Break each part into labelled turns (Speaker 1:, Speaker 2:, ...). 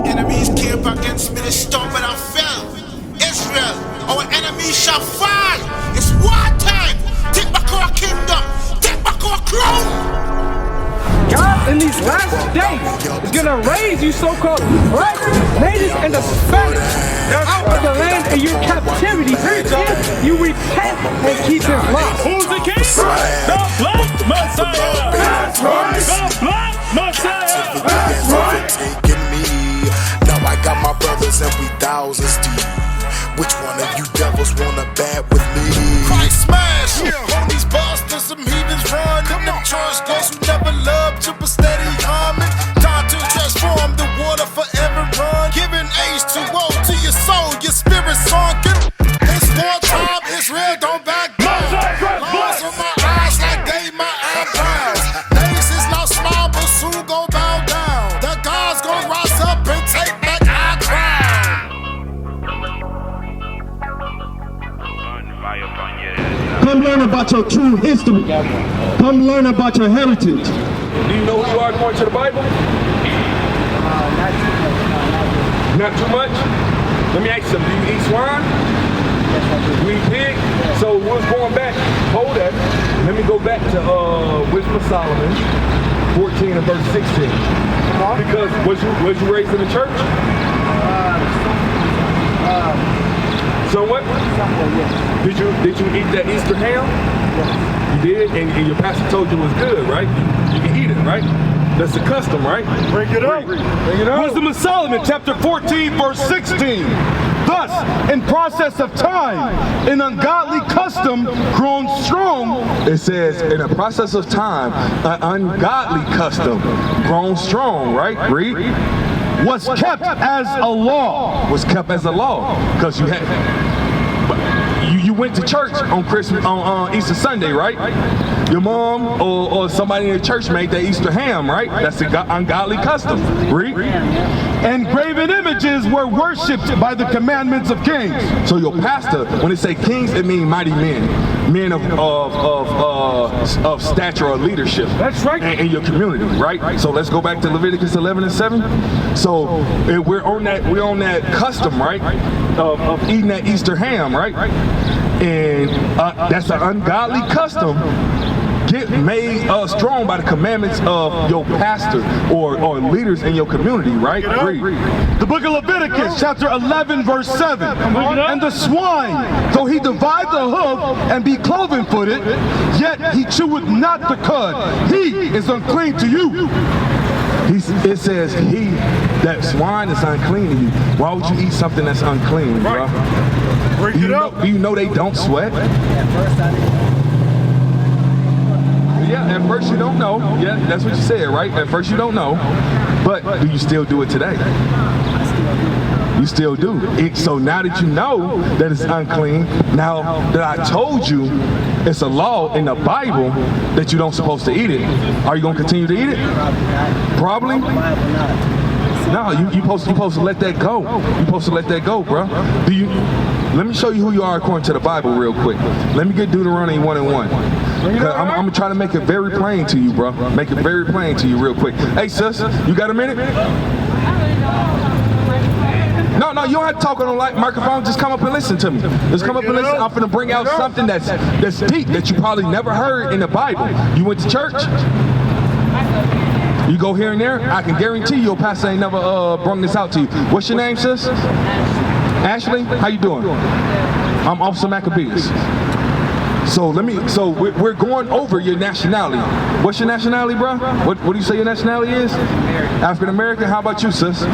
Speaker 1: Enemies came against me, they stumbled and fell. Israel, our enemies shall fall. It's war time. Take back our kingdom. Take back our crown.
Speaker 2: God, in these last days, is going to raise you so-called black natives and the Spanish out of the land of your captivity if you repent and keep His law.
Speaker 3: Who's the king? The Black Messiah.
Speaker 4: That's right.
Speaker 3: The Black Messiah.
Speaker 4: That's right. Taking me. Now I got my brothers and we thousands deep. Which one of you devils wanna bat with me?
Speaker 1: Christ smash.
Speaker 4: On these bastards, some heathens run. And them church girls who never loved you but steady coming. Time to transform the water forever run. Giving H2O to your soul, your spirit sunken. It's wartime, Israel don't back down. Lines on my eyes like they my eyebrows. Days is not small but soon gon' bow down. The gods gon' rise up and take back our crown.
Speaker 5: Come learn about your true history. Come learn about your heritage.
Speaker 3: Do you know who you are according to the Bible? Not too much? Let me ask you something. Do you eat swine? You eat pig? So what's going back? Hold that. Let me go back to Wisdom of Solomon 14 and verse 16. Because was you raised in the church? So what? Did you eat that Easter ham? You did, and your pastor told you it was good, right? You can eat it, right? That's the custom, right?
Speaker 5: Bring it up. Bring it up.
Speaker 6: Wisdom of Solomon, chapter 14, verse 16. Thus, in process of time, an ungodly custom grown strong.
Speaker 7: It says, in a process of time, an ungodly custom grown strong, right? Read.
Speaker 6: Was kept as a law.
Speaker 7: Was kept as a law, because you went to church on Christmas, on Easter Sunday, right? Your mom or somebody in the church made that Easter ham, right? That's an ungodly custom. Read.
Speaker 6: And graven images were worshipped by the commandments of kings.
Speaker 7: So your pastor, when they say kings, it means mighty men, men of stature or leadership.
Speaker 6: That's right.
Speaker 7: In your community, right? So let's go back to Leviticus 11 and 7. So we're on that custom, right? Of eating that Easter ham, right? And that's an ungodly custom. Get made strong by the commandments of your pastor or leaders in your community, right? Read.
Speaker 6: The book of Leviticus, chapter 11, verse 7. And the swine, though he divide the hoof and be cloven-footed, yet he cheweth not the cud. He is unclean to you.
Speaker 7: It says that swine is unclean to you. Why would you eat something that's unclean, bro? Do you know they don't sweat? Yeah, at first you don't know. Yeah, that's what you said, right? At first you don't know. But do you still do it today? You still do. So now that you know that it's unclean, now that I told you it's a law in the Bible that you don't supposed to eat it, are you going to continue to eat it? Probably. No, you supposed to let that go. You supposed to let that go, bro. Let me show you who you are according to the Bible real quick. Let me get Deuteronomy 1 and 1. I'm gonna try to make it very plain to you, bro. Make it very plain to you real quick. Hey, sis, you got a minute? No, you don't have to talk on the microphone. Just come up and listen to me. Just come up and listen. I'm gonna bring out something that's deep that you probably never heard in the Bible. You went to church? You go here and there? I can guarantee your pastor ain't never brung this out to you. What's your name, sis? Ashley? How you doing? I'm Officer Maccabees. So we're going over your nationality. What's your nationality, bro? What do you say your nationality is? African American. How about you, sis?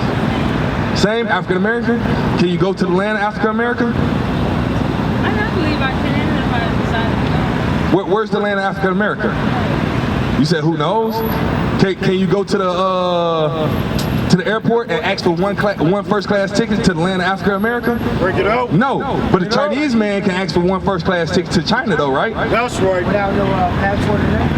Speaker 7: Same, African American. Can you go to the land of African American?
Speaker 8: I believe I can if I decide.
Speaker 7: Where's the land of African America? You said who knows? Can you go to the airport and ask for one first class ticket to the land of Africa America?
Speaker 5: Break it out.
Speaker 7: No, but a Chinese man can ask for one first class ticket to China though, right?
Speaker 5: That's right.
Speaker 2: Without no passport in there?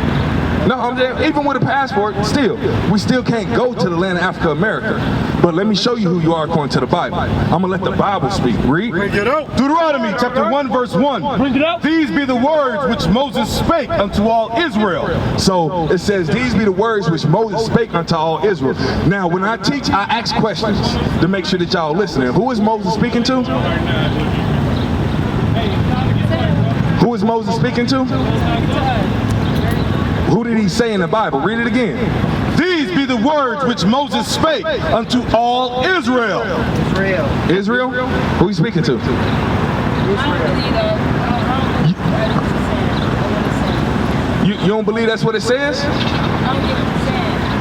Speaker 7: No, I'm there. Even with a passport, we still can't go to the land of Africa, America. But let me show you who you are according to the Bible. I'm gonna let the Bible speak. Read.
Speaker 6: Deuteronomy chapter 1 verse 1. These be the words which Moses spake unto all Israel.
Speaker 7: So it says, these be the words which Moses spake unto all Israel. Now, when I teach, I ask questions to make sure that y'all listening. Who is Moses speaking to? Who is Moses speaking to? Who did he say in the Bible? Read it again.
Speaker 6: These be the words which Moses spake unto all Israel.
Speaker 7: Israel? Who are you speaking to? You don't believe that's what it says?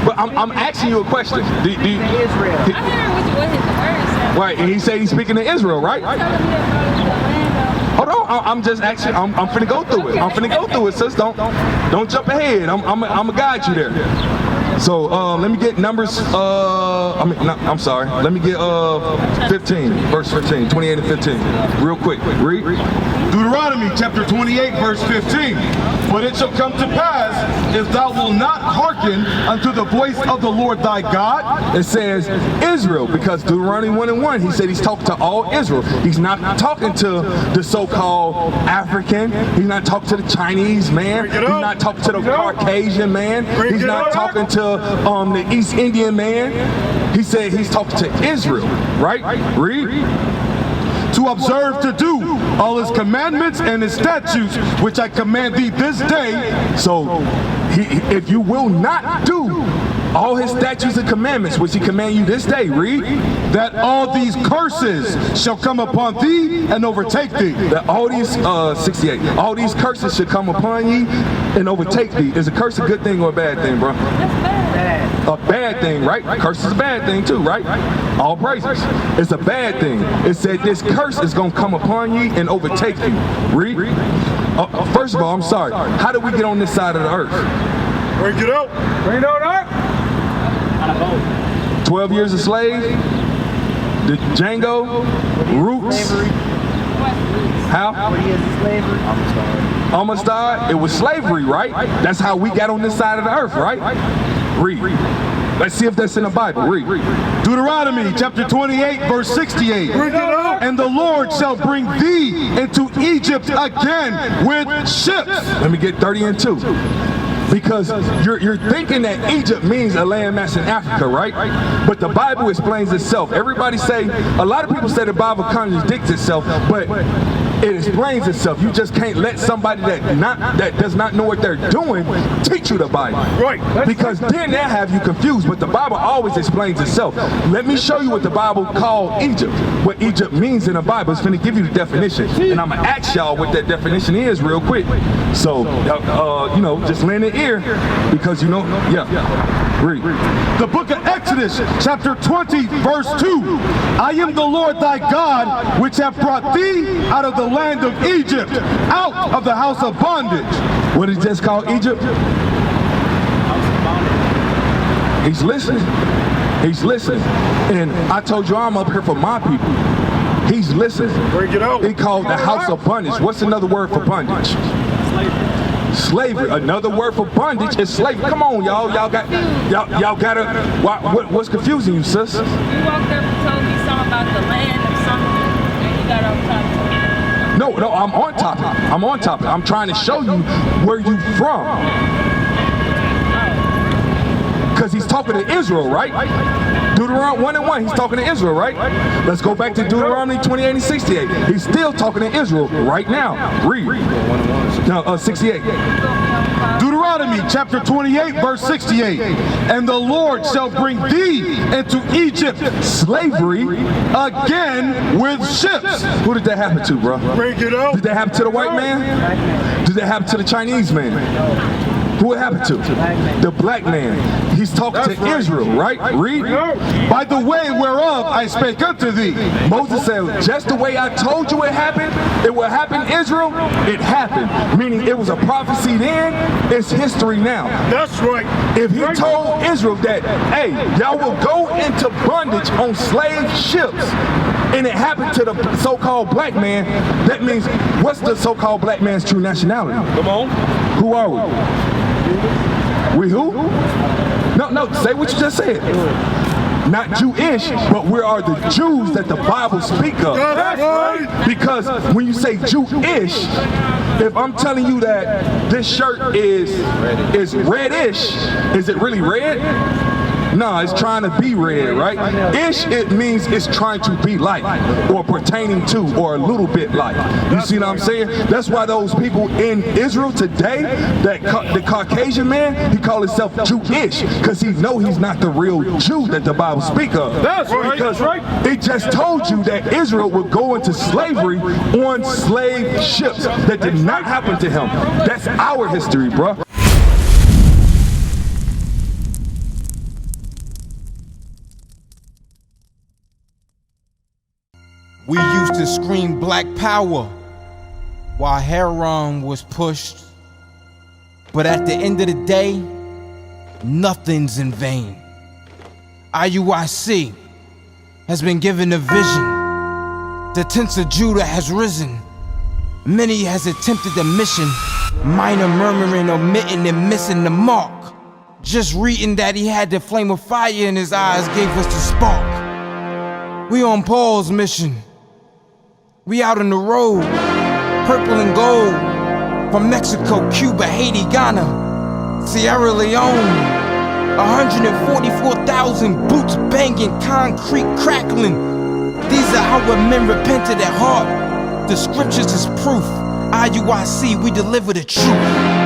Speaker 7: But I'm asking you a question.
Speaker 8: Israel. I heard what his words said.
Speaker 7: Right, and he said he's speaking to Israel, right? Hold on, I'm just actually, I'm finna go through it. I'm finna go through it, sis. Don't jump ahead. I'm gonna guide you there. So let me get Numbers. I'm sorry. Let me get 15, verse 15, 28 and 15, real quick. Read.
Speaker 6: Deuteronomy chapter 28 verse 15. But it shall come to pass, if thou wilt not hearken unto the voice of the Lord thy God.
Speaker 7: It says Israel, because Deuteronomy 1:1, he said he's talking to all Israel. He's not talking to the so-called African. He's not talking to the Chinese man. He's not talking to the Caucasian man. He's not talking to the East Indian man. He said he's talking to Israel, right? Read.
Speaker 6: To observe to do all his commandments and his statutes, which I command thee this day.
Speaker 7: So, if you will not do all his statutes and commandments, which he command you this day, read.
Speaker 6: That all these curses shall come upon thee and overtake thee.
Speaker 7: That all these, 68, all these curses should come upon ye and overtake thee. Is a curse a good thing or a bad thing, bro? A bad thing, right? Curse is a bad thing too, right? All praises. It's a bad thing. It said this curse is going to come upon ye and overtake you. Read. First of all, I'm sorry. How did we get on this side of the earth?
Speaker 6: Bring it out. Bring it out.
Speaker 7: 12 years a slave. The Django. Roots. How? Almost died. It was slavery, right? That's how we got on this side of the earth, right? Read. Let's see if that's in the Bible. Read.
Speaker 6: Deuteronomy chapter 28 verse 68. And the Lord shall bring thee into Egypt again with ships.
Speaker 7: Let me get 30 and 2. Because you're thinking that Egypt means a landmass in Africa, right? But the Bible explains itself. Everybody say, a lot of people say the Bible contradicts itself, but it explains itself. You just can't let somebody that does not know what they're doing teach you the Bible.
Speaker 6: Right.
Speaker 7: Because then they'll have you confused, but the Bible always explains itself. Let me show you what the Bible called Egypt, what Egypt means in the Bible. It's going to give you the definition. And I'm going to ask y'all what that definition is real quick. So, just lend an ear, because read.
Speaker 6: The book of Exodus, chapter 20, verse 2. I am the Lord thy God, which have brought thee out of the land of Egypt, out of the house of bondage.
Speaker 7: What did it just call Egypt? He's listening. He's listening. And I told you I'm up here for my people. He's listening. He called the house of bondage. What's another word for bondage? Slavery. Another word for bondage is slavery. Come on, y'all. Y'all gotta. What's confusing you, sis?
Speaker 8: You walked up and told me something about the land or something, and you got off topic.
Speaker 7: No, I'm on topic. I'm on topic. I'm trying to show you where you from. Because he's talking to Israel, right? Deuteronomy 1:1, he's talking to Israel, right? Let's go back to Deuteronomy 28 and 68. He's still talking to Israel right now. Read. No, 68.
Speaker 6: Deuteronomy chapter 28 verse 68. And the Lord shall bring thee into Egypt slavery again with ships.
Speaker 7: Who did that happen to, bro?
Speaker 6: Bring it up.
Speaker 7: Did that happen to the white man? Did that happen to the Chinese man? Who it happened to? The black man. He's talking to Israel, right? Read.
Speaker 6: By the way whereof I spake unto thee.
Speaker 7: Moses said, just the way I told you it happened, it will happen in Israel, it happened. Meaning it was a prophecy then, it's history now.
Speaker 6: That's right.
Speaker 7: If he told Israel that, hey, y'all will go into bondage on slave ships, and it happened to the so-called black man, that means, what's the so-called black man's true nationality?
Speaker 6: Come on.
Speaker 7: Who are we? We who? No, say what you just said. Not Jewish, but we are the Jews that the Bible speak of.
Speaker 6: That's right.
Speaker 7: Because when you say Jewish, if I'm telling you that this shirt is reddish, is it really red? No, it's trying to be red, right? Ish, it means it's trying to be like, or pertaining to, or a little bit like. You see what I'm saying? That's why those people in Israel today, the Caucasian man, he call himself Jewish, because he know he's not the real Jew that the Bible speak of.
Speaker 6: That's right.
Speaker 7: Because
Speaker 6: That's right.
Speaker 7: it just told you that Israel would go into slavery on slave ships. That did not happen to him. That's our history, bro.
Speaker 1: We used to scream black power while Heron was pushed. But at the end of the day, nothing's in vain. IUIC has been given a vision. The tents of Judah has risen. Many has attempted the mission. Minor murmuring, omitting, and missing the mark. Just reading that he had the flame of fire in his eyes gave us the spark. We on Paul's mission. We out on the road, purple and gold, from Mexico, Cuba, Haiti, Ghana, Sierra Leone. 144,000 boots banging, concrete crackling. These are how men repented at heart. The scriptures is proof. IUIC, we deliver the truth.